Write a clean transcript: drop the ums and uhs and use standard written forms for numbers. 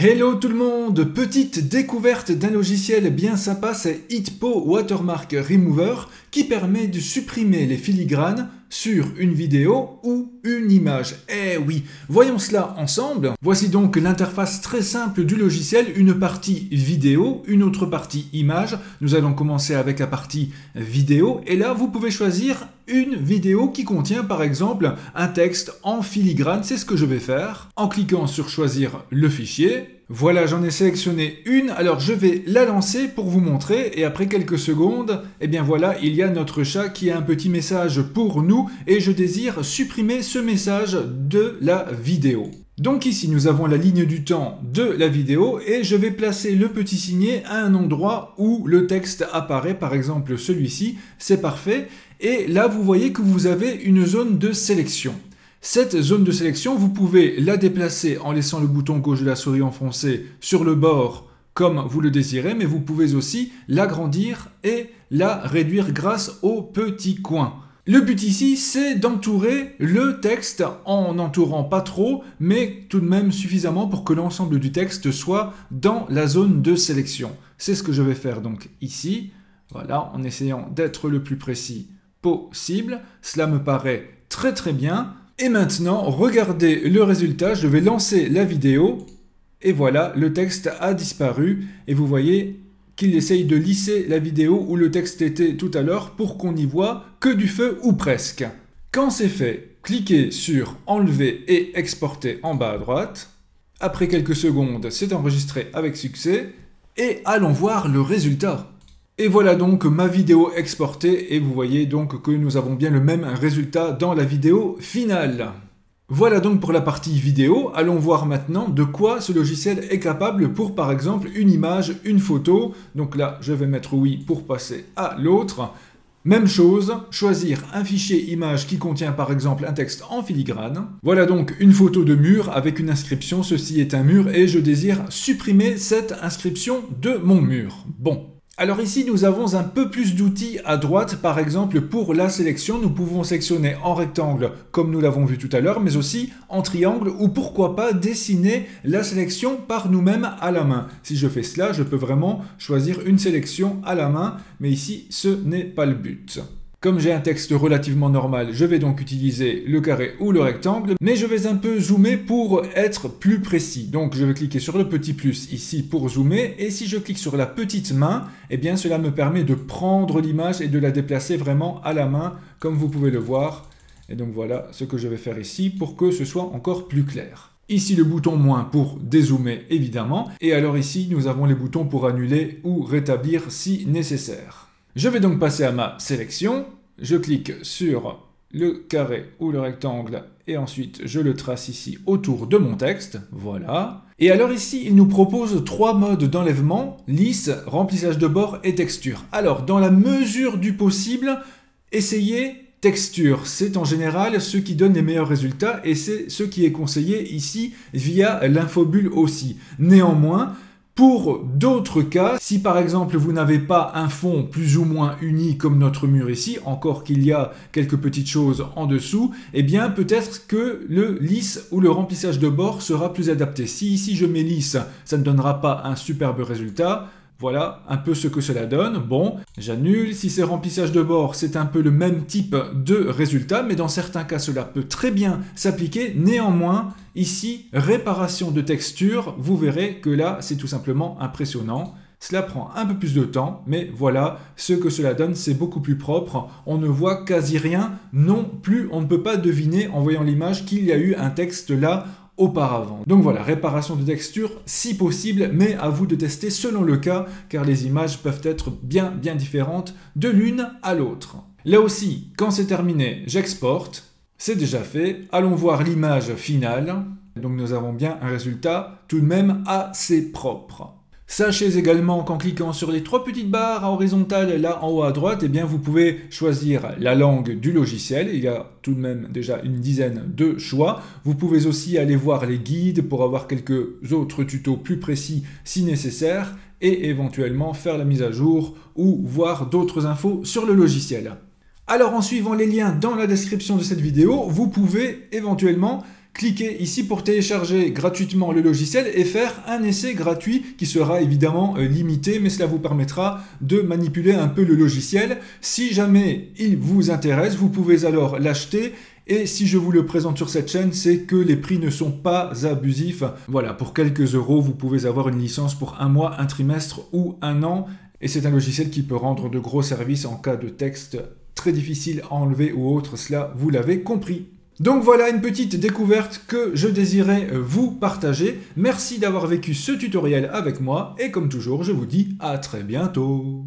Hello tout le monde! Petite découverte d'un logiciel bien sympa, c'est Hitpo Watermark Remover qui permet de supprimer les filigranes sur une vidéo ou une image. Eh oui, voyons cela ensemble. Voici donc l'interface très simple du logiciel, une partie vidéo, une autre partie image. Nous allons commencer avec la partie vidéo et là vous pouvez choisir une vidéo qui contient par exemple un texte en filigrane, c'est ce que je vais faire en cliquant sur choisir le fichier. Voilà, j'en ai sélectionné une, alors je vais la lancer pour vous montrer et après quelques secondes, eh bien voilà, il y a notre chat qui a un petit message pour nous et je désire supprimer ce message de la vidéo. Donc ici, nous avons la ligne du temps de la vidéo et je vais placer le petit signet à un endroit où le texte apparaît, par exemple celui-ci, c'est parfait. Et là, vous voyez que vous avez une zone de sélection. Cette zone de sélection, vous pouvez la déplacer en laissant le bouton gauche de la souris enfoncé sur le bord comme vous le désirez, mais vous pouvez aussi l'agrandir et la réduire grâce au petit coin. Le but ici, c'est d'entourer le texte en n'entourant pas trop, mais tout de même suffisamment pour que l'ensemble du texte soit dans la zone de sélection. C'est ce que je vais faire donc ici, voilà, en essayant d'être le plus précis possible. Cela me paraît très bien. Et maintenant, regardez le résultat, je vais lancer la vidéo et voilà, le texte a disparu et vous voyez qu'il essaye de lisser la vidéo où le texte était tout à l'heure pour qu'on n'y voit que du feu ou presque. Quand c'est fait, cliquez sur enlever et exporter en bas à droite. Après quelques secondes, c'est enregistré avec succès et allons voir le résultat. Et voilà donc ma vidéo exportée et vous voyez donc que nous avons bien le même résultat dans la vidéo finale. Voilà donc pour la partie vidéo, allons voir maintenant de quoi ce logiciel est capable pour par exemple une image, une photo. Donc là je vais mettre oui pour passer à l'autre. Même chose, choisir un fichier image qui contient par exemple un texte en filigrane. Voilà donc une photo de mur avec une inscription, ceci est un mur et je désire supprimer cette inscription de mon mur. Bon. Alors ici, nous avons un peu plus d'outils à droite, par exemple pour la sélection, nous pouvons sélectionner en rectangle comme nous l'avons vu tout à l'heure, mais aussi en triangle ou pourquoi pas dessiner la sélection par nous-mêmes à la main. Si je fais cela, je peux vraiment choisir une sélection à la main, mais ici, ce n'est pas le but. Comme j'ai un texte relativement normal, je vais donc utiliser le carré ou le rectangle, mais je vais un peu zoomer pour être plus précis. Donc je vais cliquer sur le petit plus ici pour zoomer, et si je clique sur la petite main, eh bien cela me permet de prendre l'image et de la déplacer vraiment à la main, comme vous pouvez le voir. Et donc voilà ce que je vais faire ici pour que ce soit encore plus clair. Ici le bouton moins pour dézoomer évidemment, et alors ici nous avons les boutons pour annuler ou rétablir si nécessaire. Je vais donc passer à ma sélection, je clique sur le carré ou le rectangle et ensuite je le trace ici autour de mon texte, voilà. Et alors ici il nous propose trois modes d'enlèvement, lisse, remplissage de bord et texture. Alors dans la mesure du possible, essayez texture, c'est en général ce qui donne les meilleurs résultats et c'est ce qui est conseillé ici via l'infobulle aussi. Néanmoins, pour d'autres cas, si par exemple vous n'avez pas un fond plus ou moins uni comme notre mur ici, encore qu'il y a quelques petites choses en dessous, eh bien peut-être que le lisse ou le remplissage de bord sera plus adapté. Si ici je mets lisse, ça ne donnera pas un superbe résultat. Voilà un peu ce que cela donne. Bon, j'annule. Si c'est remplissage de bord, c'est un peu le même type de résultat, mais dans certains cas, cela peut très bien s'appliquer. Néanmoins, ici, réparation de texture, vous verrez que là, c'est tout simplement impressionnant. Cela prend un peu plus de temps, mais voilà, ce que cela donne, c'est beaucoup plus propre. On ne voit quasi rien non plus. On ne peut pas deviner en voyant l'image qu'il y a eu un texte là auparavant. Donc voilà, réparation de texture si possible, mais à vous de tester selon le cas, car les images peuvent être bien différentes de l'une à l'autre. Là aussi, quand c'est terminé, j'exporte, c'est déjà fait. Allons voir l'image finale. Donc nous avons bien un résultat tout de même assez propre. Sachez également qu'en cliquant sur les trois petites barres horizontales là en haut à droite, eh bien vous pouvez choisir la langue du logiciel. Il y a tout de même déjà une dizaine de choix. Vous pouvez aussi aller voir les guides pour avoir quelques autres tutos plus précis si nécessaire et éventuellement faire la mise à jour ou voir d'autres infos sur le logiciel. Alors en suivant les liens dans la description de cette vidéo, vous pouvez éventuellement Cliquez ici pour télécharger gratuitement le logiciel et faire un essai gratuit qui sera évidemment limité, mais cela vous permettra de manipuler un peu le logiciel. Si jamais il vous intéresse, vous pouvez alors l'acheter. Et si je vous le présente sur cette chaîne, c'est que les prix ne sont pas abusifs. Voilà, pour quelques euros, vous pouvez avoir une licence pour un mois, un trimestre ou un an. Et c'est un logiciel qui peut rendre de gros services en cas de texte très difficile à enlever ou autre, cela vous l'avez compris. Donc voilà une petite découverte que je désirais vous partager. Merci d'avoir vécu ce tutoriel avec moi et comme toujours, je vous dis à très bientôt.